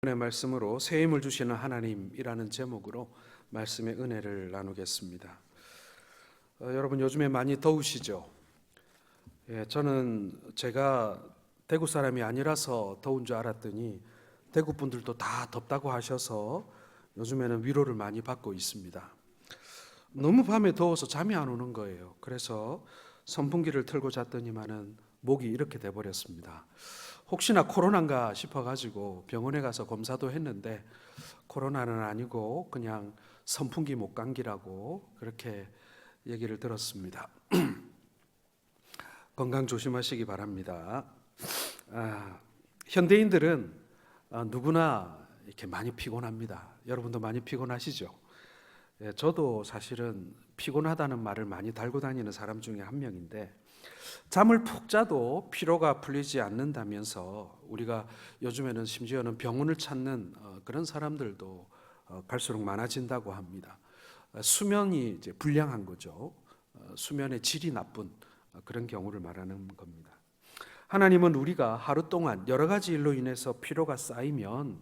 오늘의 말씀으로 새 힘을 주시는 하나님이라는 제목으로 말씀의 은혜를 나누겠습니다. 여러분 요즘에 많이 더우시죠? 저는 제가 대구 사람이 아니라서 더운 줄 알았더니 대구 분들도 다 덥다고 하셔서 요즘에는 위로를 많이 받고 있습니다. 너무 밤에 더워서 잠이 안 오는 거예요. 그래서 선풍기를 틀고 잤더니만은 목이 이렇게 돼버렸습니다. 혹시나 코로나인가 싶어가지고 병원에 가서 검사도 했는데 코로나는 아니고 그냥 선풍기 목감기라고 그렇게 얘기를 들었습니다. 건강 조심하시기 바랍니다. 현대인들은 누구나 이렇게 많이 피곤합니다. 여러분도 많이 피곤하시죠? 저도 사실은 피곤하다는 말을 많이 달고 다니는 사람 중에 한 명인데 잠을 푹 자도 피로가 풀리지 않는다면서 우리가 요즘에는 심지어는 병원을 찾는 그런 사람들도 갈수록 많아진다고 합니다. 수면이 이제 불량한 거죠. 수면의 질이 나쁜 그런 경우를 말하는 겁니다. 하나님은 우리가 하루 동안 여러 가지 일로 인해서 피로가 쌓이면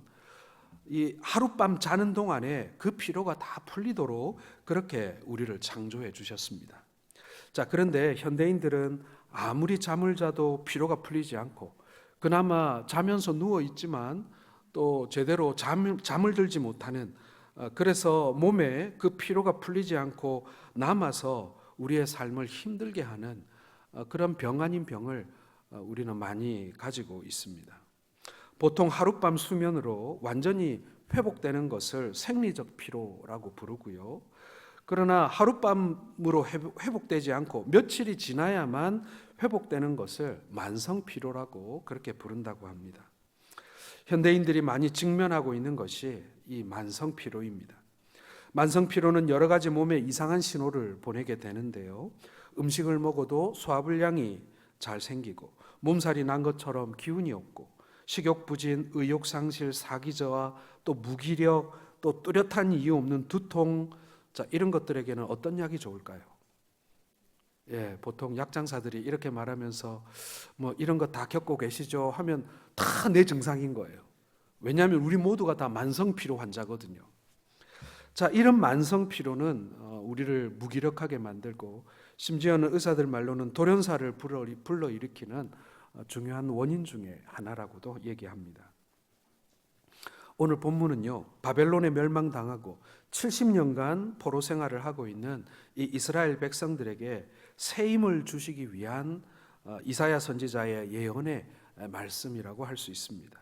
이 하룻밤 자는 동안에 그 피로가 다 풀리도록 그렇게 우리를 창조해 주셨습니다. 자, 그런데 현대인들은 아무리 잠을 자도 피로가 풀리지 않고 그나마 자면서 누워 있지만 또 제대로 잠을 들지 못하는, 그래서 몸에 그 피로가 풀리지 않고 남아서 우리의 삶을 힘들게 하는 그런 병 아닌 병을 우리는 많이 가지고 있습니다. 보통 하룻밤 수면으로 완전히 회복되는 것을 생리적 피로라고 부르고요. 그러나 하룻밤으로 회복되지 않고 며칠이 지나야만 회복되는 것을 만성 피로라고 그렇게 부른다고 합니다. 현대인들이 많이 직면하고 있는 것이 이 만성 피로입니다. 만성 피로는 여러 가지 몸에 이상한 신호를 보내게 되는데요. 음식을 먹어도 소화불량이 잘 생기고 몸살이 난 것처럼 기운이 없고 식욕 부진, 의욕 상실, 사기 저하, 또 무기력, 또 뚜렷한 이유 없는 두통, 자, 이런 것들에게는 어떤 약이 좋을까요? 보통 약장사들이 이렇게 말하면서 뭐 이런 거 다 겪고 계시죠 하면 다 내 증상인 거예요. 왜냐하면 우리 모두가 다 만성 피로 환자거든요. 자, 이런 만성 피로는 우리를 무기력하게 만들고 심지어는 의사들 말로는 돌연사를 불러일으키는 중요한 원인 중에 하나라고도 얘기합니다. 오늘 본문은요, 바벨론에 멸망당하고 70년간 포로 생활을 하고 있는 이 이스라엘 백성들에게 새 힘을 주시기 위한 이사야 선지자의 예언의 말씀이라고 할 수 있습니다.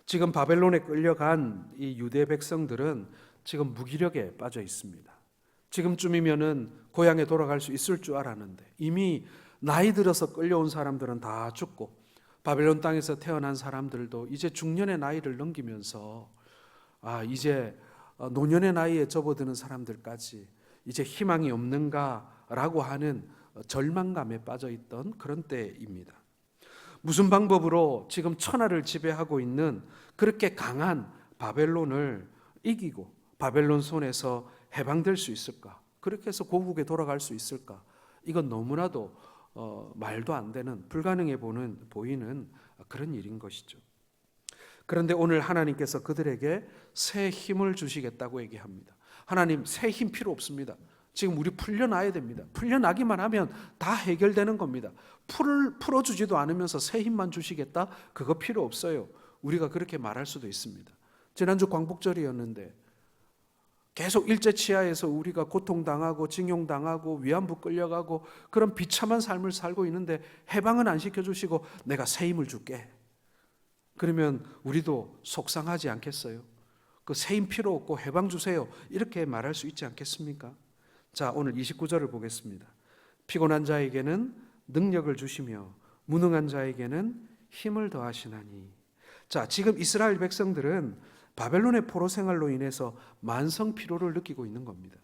지금 바벨론에 끌려간 이 유대 백성들은 지금 무기력에 빠져 있습니다. 지금쯤이면은 고향에 돌아갈 수 있을 줄 알았는데 이미 나이 들어서 끌려온 사람들은 다 죽고 바벨론 땅에서 태어난 사람들도 이제 중년의 나이를 넘기면서 이제 노년의 나이에 접어드는 사람들까지 이제 희망이 없는가라고 하는 절망감에 빠져있던 그런 때입니다. 무슨 방법으로 지금 천하를 지배하고 있는 그렇게 강한 바벨론을 이기고 바벨론 손에서 해방될 수 있을까? 그렇게 해서 고국에 돌아갈 수 있을까? 이건 너무나도 말도 안 되는, 불가능해 보이는 그런 일인 것이죠. 그런데 오늘 하나님께서 그들에게 새 힘을 주시겠다고 얘기합니다. 하나님, 새 힘 필요 없습니다. 지금 우리 풀려나야 됩니다. 풀려나기만 하면 다 해결되는 겁니다. 풀어주지도 않으면서 새 힘만 주시겠다? 그거 필요 없어요. 우리가 그렇게 말할 수도 있습니다. 지난주 광복절이었는데 계속 일제치하에서 우리가 고통당하고 징용당하고 위안부 끌려가고 그런 비참한 삶을 살고 있는데 해방은 안 시켜주시고 내가 새 힘을 줄게. 그러면 우리도 속상하지 않겠어요? 그 새 힘 필요 없고 해방 주세요. 이렇게 말할 수 있지 않겠습니까? 자, 오늘 29절을 보겠습니다. 피곤한 자에게는 능력을 주시며 무능한 자에게는 힘을 더하시나니. 자, 지금 이스라엘 백성들은 바벨론의 포로 생활로 인해서 만성 피로를 느끼고 있는 겁니다.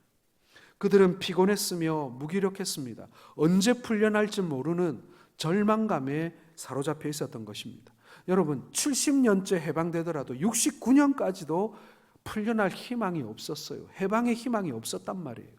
그들은 피곤했으며 무기력했습니다. 언제 풀려날지 모르는 절망감에 사로잡혀 있었던 것입니다. 여러분, 70년째 해방되더라도 69년까지도 풀려날 희망이 없었어요. 해방의 희망이 없었단 말이에요.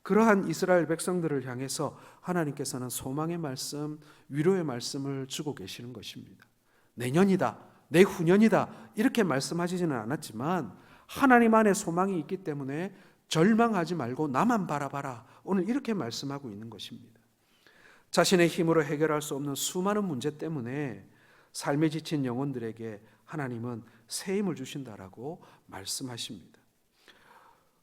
그러한 이스라엘 백성들을 향해서 하나님께서는 소망의 말씀, 위로의 말씀을 주고 계시는 것입니다. 내년이다. 내 후년이다 이렇게 말씀하시지는 않았지만 하나님 안에 소망이 있기 때문에 절망하지 말고 나만 바라봐라. 오늘 이렇게 말씀하고 있는 것입니다. 자신의 힘으로 해결할 수 없는 수많은 문제 때문에 삶에 지친 영혼들에게 하나님은 새 힘을 주신다라고 말씀하십니다.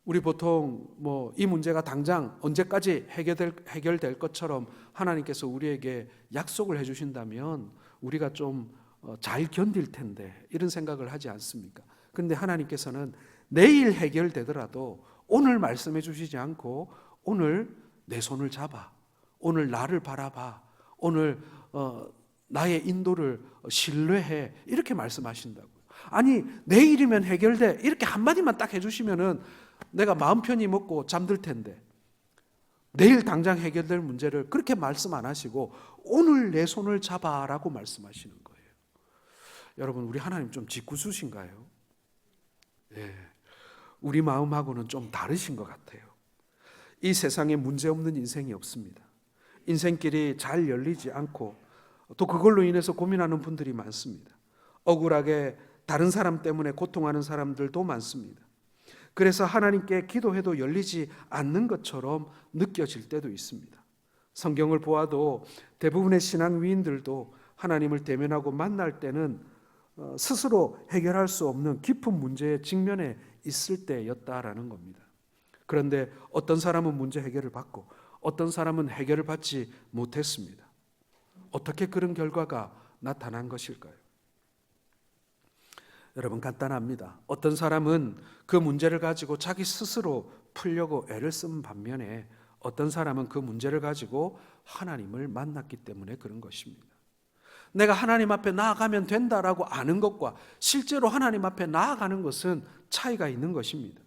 우리 보통 이 문제가 당장 언제까지 해결될 것처럼 하나님께서 우리에게 약속을 해주신다면 우리가 좀 잘 견딜 텐데 이런 생각을 하지 않습니까? 그런데 하나님께서는 내일 해결되더라도 오늘 말씀해 주시지 않고 오늘 내 손을 잡아, 오늘 나를 바라봐, 오늘 나의 인도를 신뢰해 이렇게 말씀하신다고요. 아니 내일이면 해결돼 이렇게 한마디만 딱 해주시면은 내가 마음 편히 먹고 잠들 텐데 내일 당장 해결될 문제를 그렇게 말씀 안 하시고 오늘 내 손을 잡아라고 말씀하시는 거예요. 여러분 우리 하나님 좀 짓궂으신가요? 네, 우리 마음하고는 좀 다르신 것 같아요. 이 세상에 문제없는 인생이 없습니다. 인생길이 잘 열리지 않고 또 그걸로 인해서 고민하는 분들이 많습니다. 억울하게 다른 사람 때문에 고통하는 사람들도 많습니다. 그래서 하나님께 기도해도 열리지 않는 것처럼 느껴질 때도 있습니다. 성경을 보아도 대부분의 신앙 위인들도 하나님을 대면하고 만날 때는 스스로 해결할 수 없는 깊은 문제에 직면해 있을 때였다라는 겁니다. 그런데 어떤 사람은 문제 해결을 받고 어떤 사람은 해결을 받지 못했습니다. 어떻게 그런 결과가 나타난 것일까요? 여러분 간단합니다. 어떤 사람은 그 문제를 가지고 자기 스스로 풀려고 애를 쓴 반면에 어떤 사람은 그 문제를 가지고 하나님을 만났기 때문에 그런 것입니다. 내가 하나님 앞에 나아가면 된다라고 아는 것과 실제로 하나님 앞에 나아가는 것은 차이가 있는 것입니다.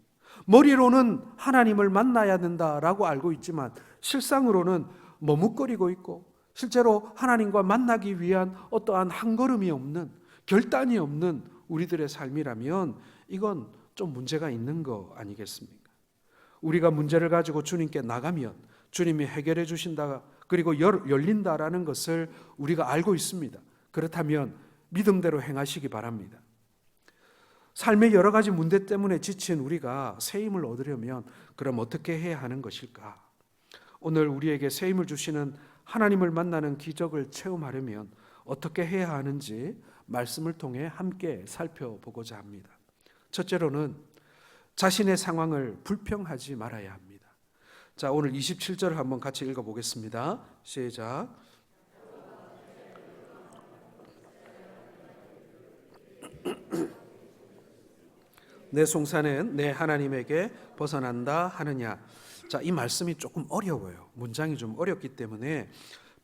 머리로는 하나님을 만나야 된다라고 알고 있지만 실상으로는 머뭇거리고 있고 실제로 하나님과 만나기 위한 어떠한 한 걸음이 없는 결단이 없는 우리들의 삶이라면 이건 좀 문제가 있는 거 아니겠습니까? 우리가 문제를 가지고 주님께 나가면 주님이 해결해 주신다 그리고 열린다라는 것을 우리가 알고 있습니다. 그렇다면 믿음대로 행하시기 바랍니다. 삶의 여러 가지 문제 때문에 지친 우리가 새 힘을 얻으려면 그럼 어떻게 해야 하는 것일까? 오늘 우리에게 새 힘을 주시는 하나님을 만나는 기적을 체험하려면 어떻게 해야 하는지 말씀을 통해 함께 살펴보고자 합니다. 첫째로는 자신의 상황을 불평하지 말아야 합니다. 자, 오늘 27절을 한번 같이 읽어보겠습니다. 시작. 내 송사는 내 하나님에게 벗어난다 하느냐. 자, 이 말씀이 조금 어려워요. 문장이 좀 어렵기 때문에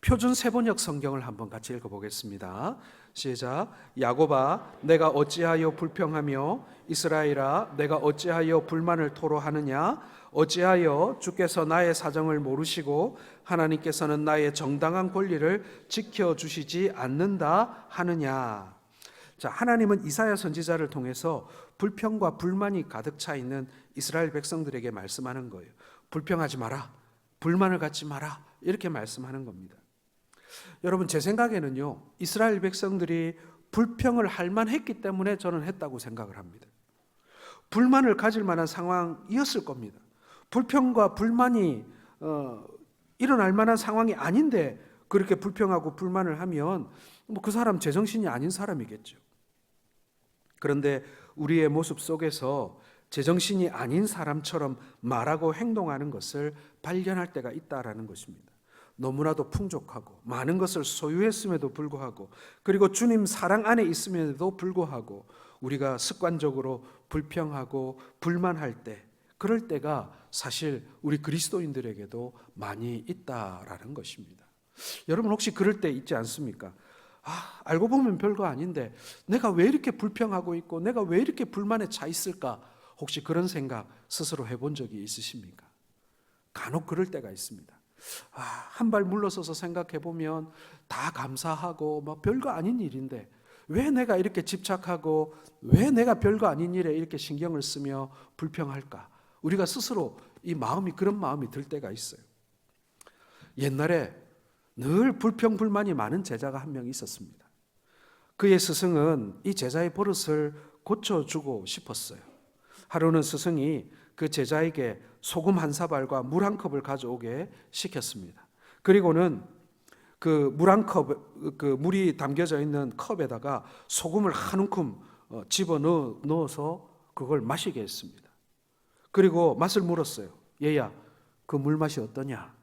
표준 세번역 성경을 한번 같이 읽어보겠습니다. 시작. 야곱아 내가 어찌하여 불평하며 이스라엘아 내가 어찌하여 불만을 토로하느냐. 어찌하여 주께서 나의 사정을 모르시고 하나님께서는 나의 정당한 권리를 지켜주시지 않는다 하느냐. 자, 하나님은 이사야 선지자를 통해서 불평과 불만이 가득 차 있는 이스라엘 백성들에게 말씀하는 거예요. 불평하지 마라, 불만을 갖지 마라, 이렇게 말씀하는 겁니다. 여러분 제 생각에는요, 이스라엘 백성들이 불평을 할 만했기 때문에 저는 했다고 생각을 합니다. 불만을 가질 만한 상황이었을 겁니다. 불평과 불만이 일어날 만한 상황이 아닌데 그렇게 불평하고 불만을 하면 그 사람 제정신이 아닌 사람이겠죠. 그런데 우리의 모습 속에서 제정신이 아닌 사람처럼 말하고 행동하는 것을 발견할 때가 있다라는 것입니다. 너무나도 풍족하고 많은 것을 소유했음에도 불구하고 그리고 주님 사랑 안에 있음에도 불구하고 우리가 습관적으로 불평하고 불만할 때 그럴 때가 사실 우리 그리스도인들에게도 많이 있다라는 것입니다. 여러분 혹시 그럴 때 있지 않습니까? 알고 보면 별거 아닌데 내가 왜 이렇게 불평하고 있고 내가 왜 이렇게 불만에 차 있을까? 혹시 그런 생각 스스로 해본 적이 있으십니까? 간혹 그럴 때가 있습니다. 한 발 물러서서 생각해 보면 다 감사하고 뭐 별거 아닌 일인데 왜 내가 이렇게 집착하고 왜 내가 별거 아닌 일에 이렇게 신경을 쓰며 불평할까? 우리가 스스로 이 마음이 그런 마음이 들 때가 있어요. 옛날에 늘 불평불만이 많은 제자가 한 명 있었습니다. 그의 스승은 이 제자의 버릇을 고쳐주고 싶었어요. 하루는 스승이 그 제자에게 소금 한 사발과 물 한 컵을 가져오게 시켰습니다. 그리고는 그 물 한 컵, 그 물이 담겨져 있는 컵에다가 소금을 한 움큼 집어 넣어서 그걸 마시게 했습니다. 그리고 맛을 물었어요. 얘야, 그 물 맛이 어떠냐?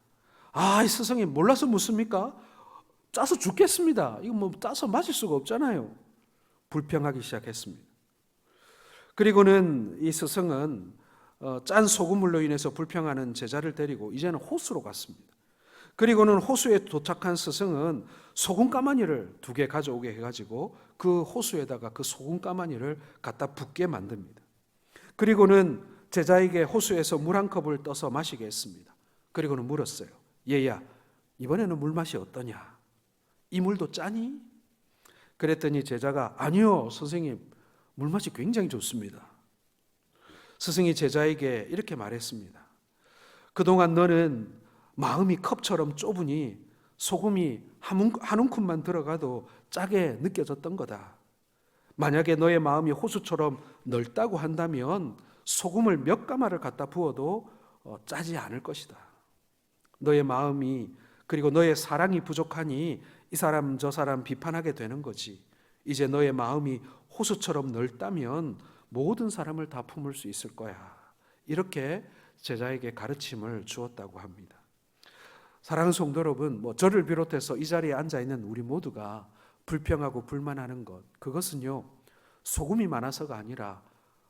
이 스승이 몰라서 묻습니까? 짜서 죽겠습니다. 이거 뭐 짜서 마실 수가 없잖아요. 불평하기 시작했습니다. 그리고는 이 스승은 짠 소금물로 인해서 불평하는 제자를 데리고 이제는 호수로 갔습니다. 그리고는 호수에 도착한 스승은 소금 가마니를 2개 가져오게 해가지고 그 호수에다가 그 소금 가마니를 갖다 붓게 만듭니다. 그리고는 제자에게 호수에서 물 한 컵을 떠서 마시게 했습니다. 그리고는 물었어요. 얘야, 이번에는 물맛이 어떠냐? 이 물도 짜니? 그랬더니 제자가 아니요, 선생님, 물맛이 굉장히 좋습니다. 스승이 제자에게 이렇게 말했습니다. 그동안 너는 마음이 컵처럼 좁으니 소금이 한 움큼만 들어가도 짜게 느껴졌던 거다. 만약에 너의 마음이 호수처럼 넓다고 한다면 소금을 몇 가마를 갖다 부어도 짜지 않을 것이다. 너의 마음이 그리고 너의 사랑이 부족하니 이 사람 저 사람 비판하게 되는 거지. 이제 너의 마음이 호수처럼 넓다면 모든 사람을 다 품을 수 있을 거야. 이렇게 제자에게 가르침을 주었다고 합니다. 사랑하는 성도 여러분, 저를 비롯해서 이 자리에 앉아 있는 우리 모두가 불평하고 불만하는 것, 그것은요 소금이 많아서가 아니라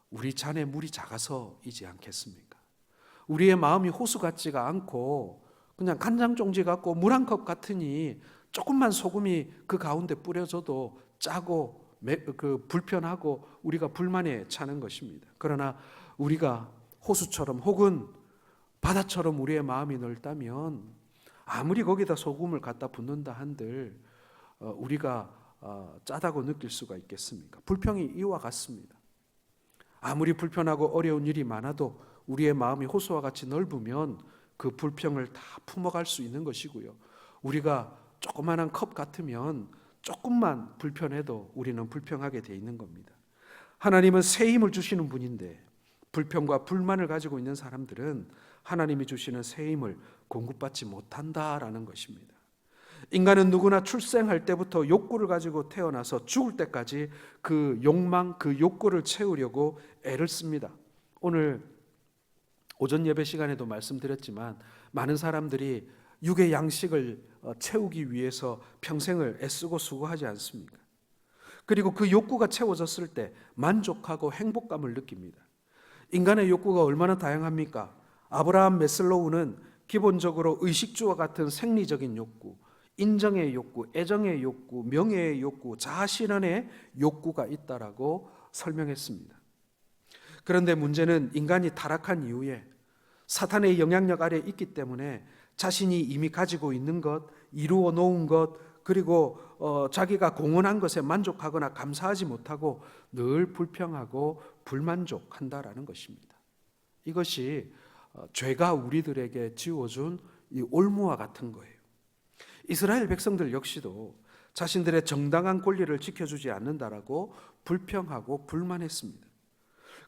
우리 잔에 물이 작아서이지 않겠습니까? 우리의 마음이 호수 같지가 않고 그냥 간장 종지 같고 물 한 컵 같으니 조금만 소금이 그 가운데 뿌려져도 짜고 불편하고 우리가 불만에 차는 것입니다. 그러나 우리가 호수처럼 혹은 바다처럼 우리의 마음이 넓다면 아무리 거기다 소금을 갖다 붓는다 한들 우리가 짜다고 느낄 수가 있겠습니까? 불평이 이와 같습니다. 아무리 불편하고 어려운 일이 많아도 우리의 마음이 호수와 같이 넓으면 그 불평을 다 품어갈 수 있는 것이고요. 우리가 조그마한 컵 같으면 조금만 불편해도 우리는 불평하게 돼 있는 겁니다. 하나님은 새 힘을 주시는 분인데 불평과 불만을 가지고 있는 사람들은 하나님이 주시는 새 힘을 공급받지 못한다라는 것입니다. 인간은 누구나 출생할 때부터 욕구를 가지고 태어나서 죽을 때까지 그 욕망, 그 욕구를 채우려고 애를 씁니다. 오늘 오전 예배 시간에도 말씀드렸지만 많은 사람들이 육의 양식을 채우기 위해서 평생을 애쓰고 수고하지 않습니까? 그리고 그 욕구가 채워졌을 때 만족하고 행복감을 느낍니다. 인간의 욕구가 얼마나 다양합니까? 아브라함 메슬로우는 기본적으로 의식주와 같은 생리적인 욕구, 인정의 욕구, 애정의 욕구, 명예의 욕구, 자아실현의 욕구가 있다라고 설명했습니다. 그런데 문제는 인간이 타락한 이후에 사탄의 영향력 아래에 있기 때문에 자신이 이미 가지고 있는 것, 이루어 놓은 것, 그리고 자기가 공헌한 것에 만족하거나 감사하지 못하고 늘 불평하고 불만족한다라는 것입니다. 이것이 죄가 우리들에게 지어준 이 올무와 같은 거예요. 이스라엘 백성들 역시도 자신들의 정당한 권리를 지켜주지 않는다라고 불평하고 불만했습니다.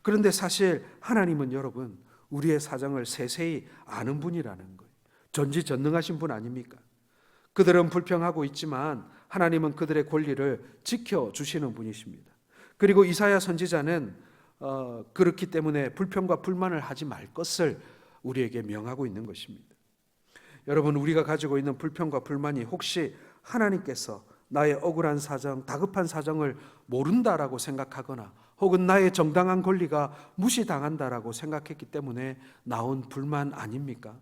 그런데 사실 하나님은 여러분 우리의 사정을 세세히 아는 분이라는 거예요. 전지전능하신 분 아닙니까? 그들은 불평하고 있지만 하나님은 그들의 권리를 지켜주시는 분이십니다. 그리고 이사야 선지자는 그렇기 때문에 불평과 불만을 하지 말 것을 우리에게 명하고 있는 것입니다. 여러분, 우리가 가지고 있는 불평과 불만이 혹시 하나님께서 나의 억울한 사정, 다급한 사정을 모른다라고 생각하거나 혹은 나의 정당한 권리가 무시당한다라고 생각했기 때문에 나온 불만 아닙니까?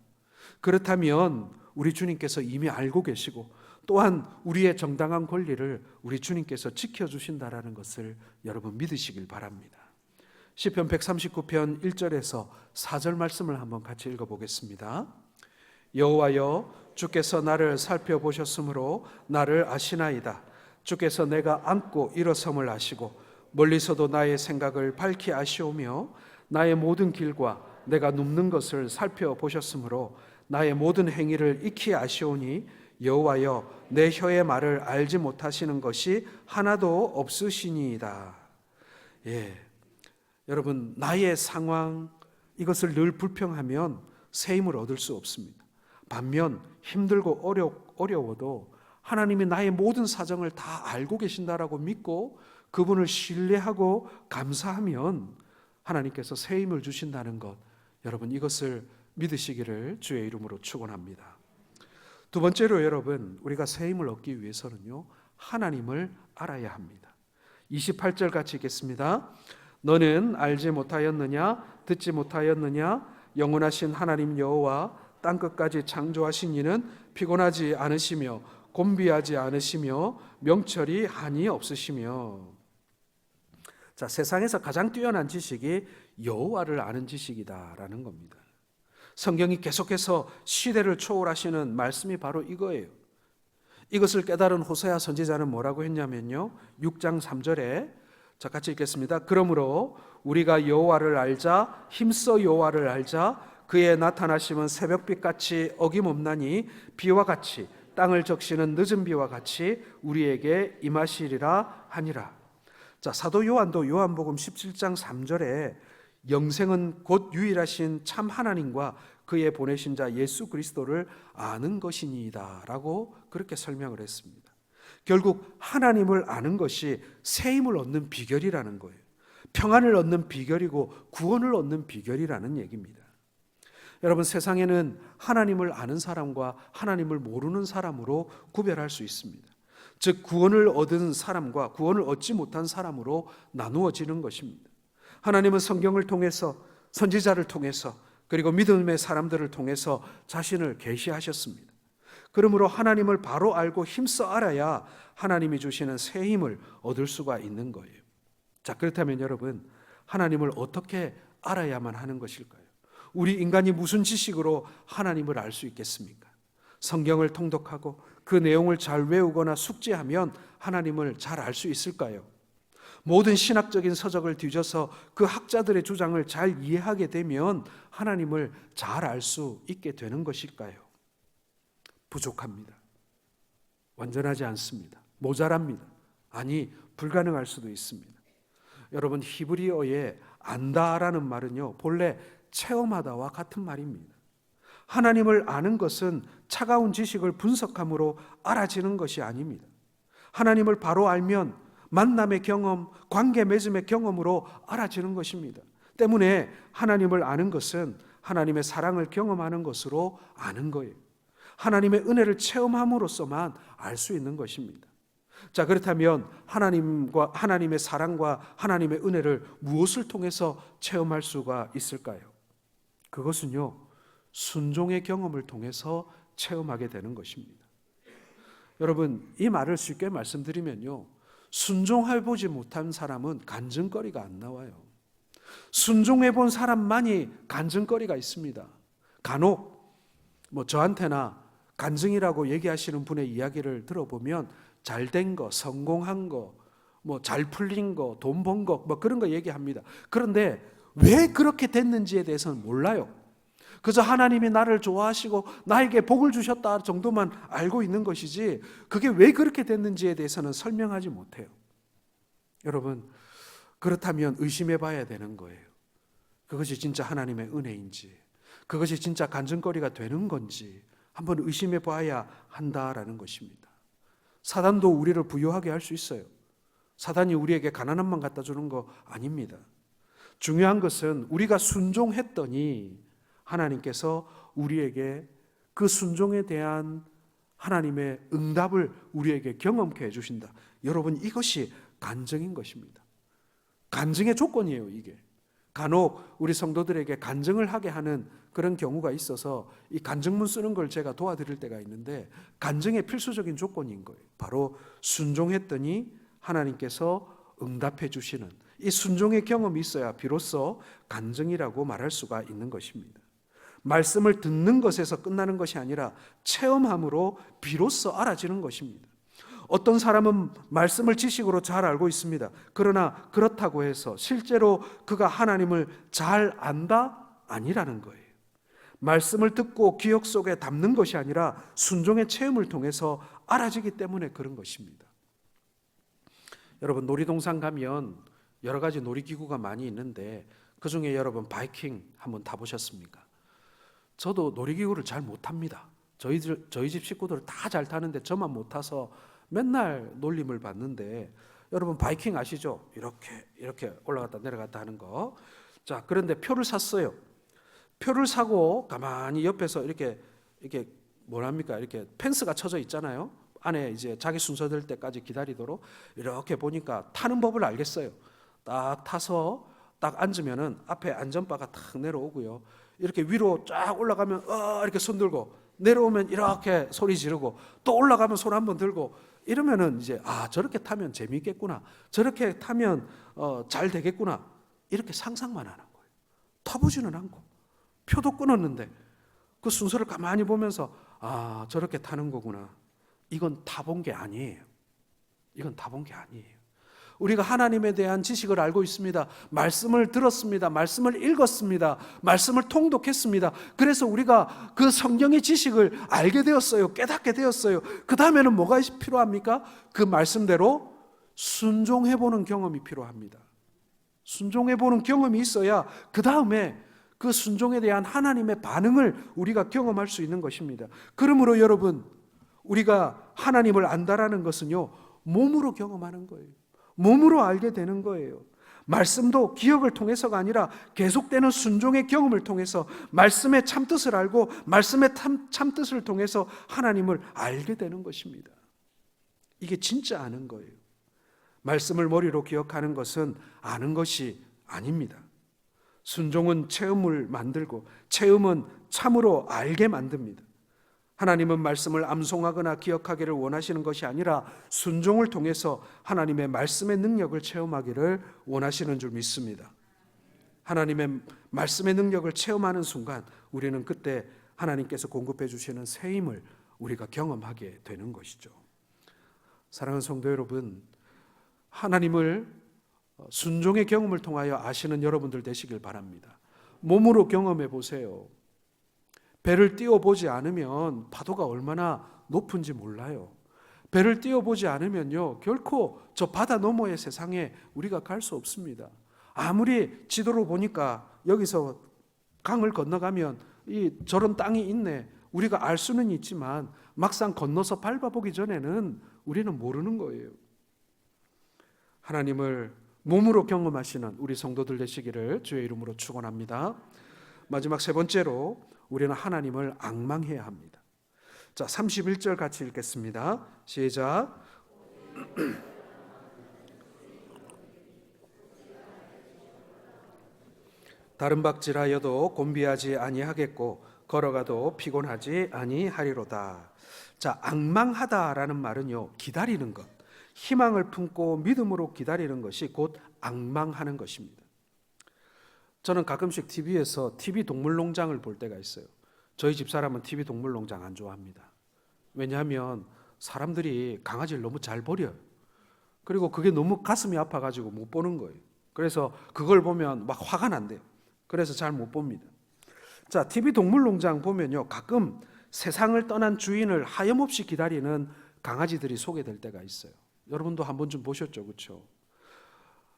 그렇다면 우리 주님께서 이미 알고 계시고 또한 우리의 정당한 권리를 우리 주님께서 지켜주신다라는 것을 여러분 믿으시길 바랍니다. 시편 139편 1절에서 4절 말씀을 한번 같이 읽어보겠습니다. 여호와여, 주께서 나를 살펴보셨으므로 나를 아시나이다. 주께서 내가 앉고 일어섬을 아시고 멀리서도 나의 생각을 밝히 아시오며 나의 모든 길과 내가 눕는 것을 살펴보셨으므로 나의 모든 행위를 익히 아시오니 여호와여 내 혀의 말을 알지 못하시는 것이 하나도 없으시니이다. 예, 여러분 나의 상황 이것을 늘 불평하면 새 힘을 얻을 수 없습니다. 반면 힘들고 어려워도 하나님이 나의 모든 사정을 다 알고 계신다라고 믿고 그분을 신뢰하고 감사하면 하나님께서 새 힘을 주신다는 것, 여러분 이것을 믿으시기를 주의 이름으로 축원합니다. 두 번째로 여러분, 우리가 새 힘을 얻기 위해서는요, 하나님을 알아야 합니다. 28절 같이 읽겠습니다. 너는 알지 못하였느냐 듣지 못하였느냐 영원하신 하나님 여호와 땅끝까지 창조하신 이는 피곤하지 않으시며 곤비하지 않으시며 명철이 한이 없으시며. 자, 세상에서 가장 뛰어난 지식이 여호와를 아는 지식이다라는 겁니다. 성경이 계속해서 시대를 초월하시는 말씀이 바로 이거예요. 이것을 깨달은 호세아 선지자는 뭐라고 했냐면요, 6장 3절에 자, 같이 읽겠습니다. 그러므로 우리가 여호와를 알자, 힘써 여호와를 알자. 그의 나타나심은 새벽빛같이 어김없나니 비와 같이 땅을 적시는 늦은 비와 같이 우리에게 임하시리라 하니라. 자, 사도 요한도 요한복음 17장 3절에 영생은 곧 유일하신 참 하나님과 그의 보내신 자 예수 그리스도를 아는 것이니이다 라고 그렇게 설명을 했습니다. 결국 하나님을 아는 것이 새 힘을 얻는 비결이라는 거예요. 평안을 얻는 비결이고 구원을 얻는 비결이라는 얘기입니다. 여러분, 세상에는 하나님을 아는 사람과 하나님을 모르는 사람으로 구별할 수 있습니다. 즉 구원을 얻은 사람과 구원을 얻지 못한 사람으로 나누어지는 것입니다. 하나님은 성경을 통해서, 선지자를 통해서, 그리고 믿음의 사람들을 통해서 자신을 계시하셨습니다. 그러므로 하나님을 바로 알고 힘써 알아야 하나님이 주시는 새 힘을 얻을 수가 있는 거예요. 자, 그렇다면 여러분, 하나님을 어떻게 알아야만 하는 것일까요? 우리 인간이 무슨 지식으로 하나님을 알 수 있겠습니까? 성경을 통독하고 그 내용을 잘 외우거나 숙지하면 하나님을 잘 알 수 있을까요? 모든 신학적인 서적을 뒤져서 그 학자들의 주장을 잘 이해하게 되면 하나님을 잘 알 수 있게 되는 것일까요? 부족합니다. 완전하지 않습니다. 모자랍니다. 아니, 불가능할 수도 있습니다. 여러분, 히브리어에 안다라는 말은요, 본래 체험하다와 같은 말입니다. 하나님을 아는 것은 차가운 지식을 분석함으로 알아지는 것이 아닙니다. 하나님을 바로 알면 만남의 경험, 관계 맺음의 경험으로 알아지는 것입니다. 때문에 하나님을 아는 것은 하나님의 사랑을 경험하는 것으로 아는 거예요. 하나님의 은혜를 체험함으로써만 알 수 있는 것입니다. 자, 그렇다면 하나님의 사랑과 하나님의 은혜를 무엇을 통해서 체험할 수가 있을까요? 그것은요, 순종의 경험을 통해서 체험하게 되는 것입니다. 여러분, 이 말을 쉽게 말씀드리면요, 순종해보지 못한 사람은 간증거리가 안 나와요. 순종해본 사람만이 간증거리가 있습니다. 간혹 저한테나 간증이라고 얘기하시는 분의 이야기를 들어보면 잘된 거, 성공한 거, 잘 풀린 거, 돈 번 거, 그런 거 얘기합니다. 그런데 왜 그렇게 됐는지에 대해서는 몰라요. 그저 하나님이 나를 좋아하시고 나에게 복을 주셨다 정도만 알고 있는 것이지, 그게 왜 그렇게 됐는지에 대해서는 설명하지 못해요. 여러분, 그렇다면 의심해 봐야 되는 거예요. 그것이 진짜 하나님의 은혜인지, 그것이 진짜 간증거리가 되는 건지 한번 의심해 봐야 한다라는 것입니다. 사단도 우리를 부유하게 할 수 있어요. 사단이 우리에게 가난함만 갖다 주는 거 아닙니다. 중요한 것은 우리가 순종했더니 하나님께서 우리에게 그 순종에 대한 하나님의 응답을 우리에게 경험케 해주신다. 여러분, 이것이 간증인 것입니다. 간증의 조건이에요, 이게. 간혹 우리 성도들에게 간증을 하게 하는 그런 경우가 있어서 이 간증문 쓰는 걸 제가 도와드릴 때가 있는데, 간증의 필수적인 조건인 거예요. 바로 순종했더니 하나님께서 응답해 주시는 이 순종의 경험이 있어야 비로소 간증이라고 말할 수가 있는 것입니다. 말씀을 듣는 것에서 끝나는 것이 아니라 체험함으로 비로소 알아지는 것입니다. 어떤 사람은 말씀을 지식으로 잘 알고 있습니다. 그러나 그렇다고 해서 실제로 그가 하나님을 잘 안다? 아니라는 거예요. 말씀을 듣고 기억 속에 담는 것이 아니라 순종의 체험을 통해서 알아지기 때문에 그런 것입니다. 여러분, 놀이동산 가면 여러 가지 놀이기구가 많이 있는데 그중에 여러분 바이킹 한번 타보셨습니까? 저도 놀이기구를 잘 못 탑니다. 저희 집 식구들 다 잘 타는데 저만 못 타서 맨날 놀림을 받는데, 여러분 바이킹 아시죠? 이렇게 올라갔다 내려갔다 하는 거. 자, 그런데 표를 샀어요. 표를 사고 가만히 옆에서 이렇게 뭐랍니까? 이렇게 펜스가 쳐져 있잖아요. 안에 이제 자기 순서 될 때까지 기다리도록 이렇게 보니까 타는 법을 알겠어요. 딱 타서 딱 앉으면은 앞에 안전바가 탁 내려오고요. 이렇게 위로 쫙 올라가면 이렇게 손 들고, 내려오면 이렇게 소리 지르고, 또 올라가면 손 한번 들고, 이러면은 이제 저렇게 타면 재미있겠구나, 저렇게 타면 잘 되겠구나, 이렇게 상상만 하는 거예요. 타보지는 않고 표도 끊었는데 그 순서를 가만히 보면서 저렇게 타는 거구나. 이건 타본 게 아니에요. 이건 타본 게 아니에요. 우리가 하나님에 대한 지식을 알고 있습니다. 말씀을 들었습니다. 말씀을 읽었습니다. 말씀을 통독했습니다. 그래서 우리가 그 성경의 지식을 알게 되었어요. 깨닫게 되었어요. 그 다음에는 뭐가 필요합니까? 그 말씀대로 순종해보는 경험이 필요합니다. 순종해보는 경험이 있어야 그 다음에 그 순종에 대한 하나님의 반응을 우리가 경험할 수 있는 것입니다. 그러므로 여러분, 우리가 하나님을 안다라는 것은요, 몸으로 경험하는 거예요. 몸으로 알게 되는 거예요. 말씀도 기억을 통해서가 아니라 계속되는 순종의 경험을 통해서 말씀의 참뜻을 알고 말씀의 참뜻을 통해서 하나님을 알게 되는 것입니다. 이게 진짜 아는 거예요. 말씀을 머리로 기억하는 것은 아는 것이 아닙니다. 순종은 체험을 만들고 체험은 참으로 알게 만듭니다. 하나님은 말씀을 암송하거나 기억하기를 원하시는 것이 아니라 순종을 통해서 하나님의 말씀의 능력을 체험하기를 원하시는 줄 믿습니다. 하나님의 말씀의 능력을 체험하는 순간 우리는 그때 하나님께서 공급해 주시는 새 힘을 우리가 경험하게 되는 것이죠. 사랑하는 성도 여러분, 하나님을 순종의 경험을 통하여 아시는 여러분들 되시길 바랍니다. 몸으로 경험해 보세요. 배를 띄워보지 않으면 파도가 얼마나 높은지 몰라요. 배를 띄워보지 않으면요, 결코 저 바다 너머의 세상에 우리가 갈 수 없습니다. 아무리 지도로 보니까 여기서 강을 건너가면 저런 땅이 있네, 우리가 알 수는 있지만 막상 건너서 밟아보기 전에는 우리는 모르는 거예요. 하나님을 몸으로 경험하시는 우리 성도들 되시기를 주의 이름으로 축원합니다. 마지막 세 번째로 우리는 하나님을 앙망해야 합니다. 자, 31절 같이 읽겠습니다. 시작. 다른 박질하여도 곤비하지 아니하겠고 걸어가도 피곤하지 아니하리로다. 자, 앙망하다라는 말은요, 기다리는 것, 희망을 품고 믿음으로 기다리는 것이 곧 앙망하는 것입니다. 저는 가끔씩 TV에서 TV 동물농장을 볼 때가 있어요. 저희 집사람은 TV 동물농장 안 좋아합니다. 왜냐하면 사람들이 강아지를 너무 잘 버려요. 그리고 그게 너무 가슴이 아파가지고 못 보는 거예요. 그래서 그걸 보면 막 화가 난대요. 그래서 잘 못 봅니다. 자, TV 동물농장 보면요, 가끔 세상을 떠난 주인을 하염없이 기다리는 강아지들이 소개될 때가 있어요. 여러분도 한 번쯤 보셨죠, 그렇죠?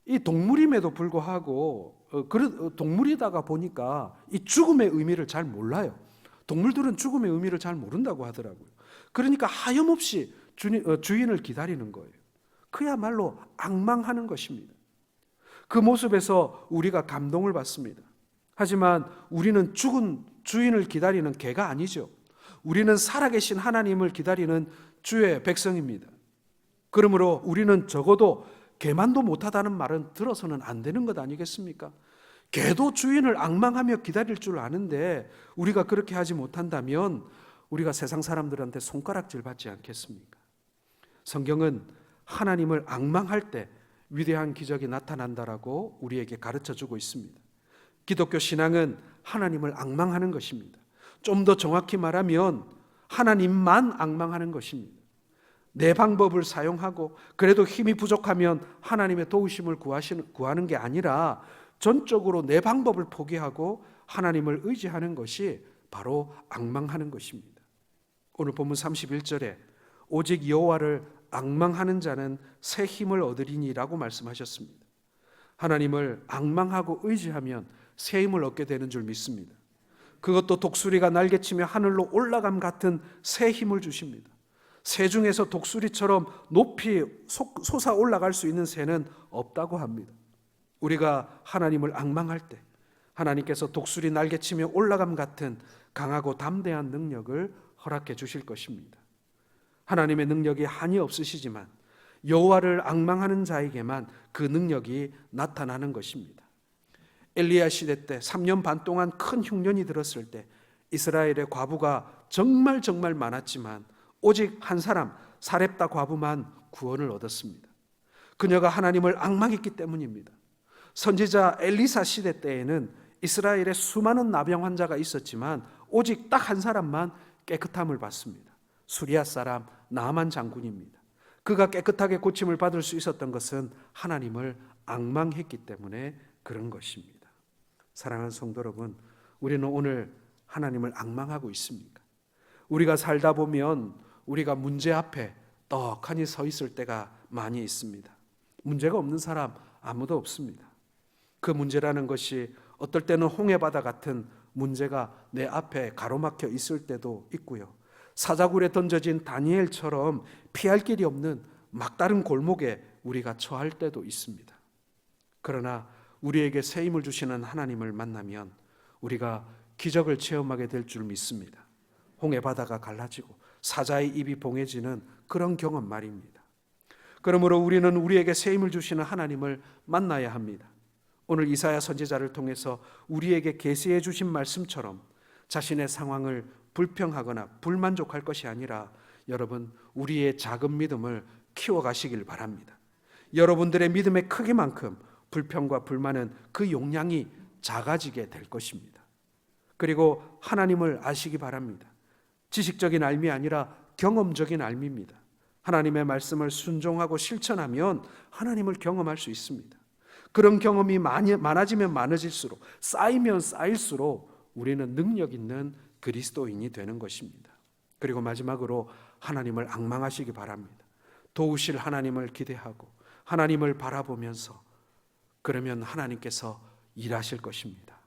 이 동물임에도 불구하고 동물이다가 보니까 이 죽음의 의미를 잘 몰라요. 동물들은 죽음의 의미를 잘 모른다고 하더라고요. 그러니까 하염없이 주인을 기다리는 거예요. 그야말로 앙망하는 것입니다. 그 모습에서 우리가 감동을 받습니다. 하지만 우리는 죽은 주인을 기다리는 개가 아니죠. 우리는 살아계신 하나님을 기다리는 주의 백성입니다. 그러므로 우리는 적어도 개만도 못하다는 말은 들어서는 안 되는 것 아니겠습니까? 개도 주인을 앙망하며 기다릴 줄 아는데 우리가 그렇게 하지 못한다면 우리가 세상 사람들한테 손가락질 받지 않겠습니까? 성경은 하나님을 앙망할 때 위대한 기적이 나타난다라고 우리에게 가르쳐주고 있습니다. 기독교 신앙은 하나님을 앙망하는 것입니다. 좀 더 정확히 말하면 하나님만 앙망하는 것입니다. 내 방법을 사용하고 그래도 힘이 부족하면 하나님의 도우심을 구하는 게 아니라 전적으로 내 방법을 포기하고 하나님을 의지하는 것이 바로 앙망하는 것입니다. 오늘 본문 31절에 오직 여호와를 앙망하는 자는 새 힘을 얻으리니라고 말씀하셨습니다. 하나님을 앙망하고 의지하면 새 힘을 얻게 되는 줄 믿습니다. 그것도 독수리가 날개치며 하늘로 올라감 같은 새 힘을 주십니다. 새 중에서 독수리처럼 높이 솟아 올라갈 수 있는 새는 없다고 합니다. 우리가 하나님을 앙망할 때 하나님께서 독수리 날개치며 올라감 같은 강하고 담대한 능력을 허락해 주실 것입니다. 하나님의 능력이 한이 없으시지만 여호와를 앙망하는 자에게만 그 능력이 나타나는 것입니다. 엘리야 시대 때 3년 반 동안 큰 흉년이 들었을 때 이스라엘의 과부가 정말 많았지만 오직 한 사람 사렙다 과부만 구원을 얻었습니다. 그녀가 하나님을 앙망했기 때문입니다. 선지자 엘리사 시대 때에는 이스라엘에 수많은 나병 환자가 있었지만 오직 딱 한 사람만 깨끗함을 받습니다. 수리아 사람 나아만 장군입니다. 그가 깨끗하게 고침을 받을 수 있었던 것은 하나님을 앙망했기 때문에 그런 것입니다. 사랑하는 성도 여러분, 우리는 오늘 하나님을 앙망하고 있습니까? 우리가 살다 보면 우리가 문제 앞에 떡하니 서 있을 때가 많이 있습니다. 문제가 없는 사람 아무도 없습니다. 그 문제라는 것이 어떨 때는 홍해바다 같은 문제가 내 앞에 가로막혀 있을 때도 있고요. 사자굴에 던져진 다니엘처럼 피할 길이 없는 막다른 골목에 우리가 처할 때도 있습니다. 그러나 우리에게 새 힘을 주시는 하나님을 만나면 우리가 기적을 체험하게 될 줄 믿습니다. 홍해바다가 갈라지고 사자의 입이 봉해지는 그런 경험 말입니다. 그러므로 우리는 우리에게 새 힘을 주시는 하나님을 만나야 합니다. 오늘 이사야 선지자를 통해서 우리에게 계시해 주신 말씀처럼 자신의 상황을 불평하거나 불만족할 것이 아니라 여러분 우리의 작은 믿음을 키워가시길 바랍니다. 여러분들의 믿음의 크기만큼 불평과 불만은 그 용량이 작아지게 될 것입니다. 그리고 하나님을 아시기 바랍니다. 지식적인 알미 아니라 경험적인 알미입니다. 하나님의 말씀을 순종하고 실천하면 하나님을 경험할 수 있습니다. 그런 경험이 많아지면 많아질수록 쌓이면 쌓일수록 우리는 능력 있는 그리스도인이 되는 것입니다. 그리고 마지막으로 하나님을 앙망하시기 바랍니다. 도우실 하나님을 기대하고 하나님을 바라보면서 그러면 하나님께서 일하실 것입니다.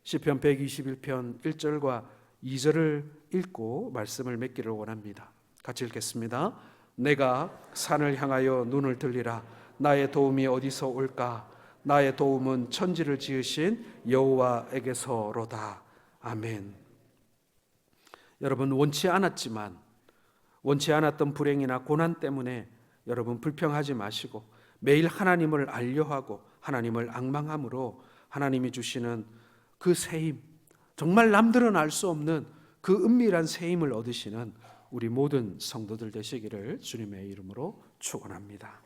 시편 121편 1절과 2절을 읽고 말씀을 맺기를 원합니다. 같이 읽겠습니다. 내가 산을 향하여 눈을 들리라. 나의 도움이 어디서 올까? 나의 도움은 천지를 지으신 여호와에게서로다. 아멘. 여러분 원치 않았던 불행이나 고난 때문에 여러분 불평하지 마시고 매일 하나님을 알려하고 하나님을 앙망함으로 하나님이 주시는 그 새 힘, 정말 남들은 알 수 없는 그 은밀한 새 힘을 얻으시는 우리 모든 성도들 되시기를 주님의 이름으로 축원합니다.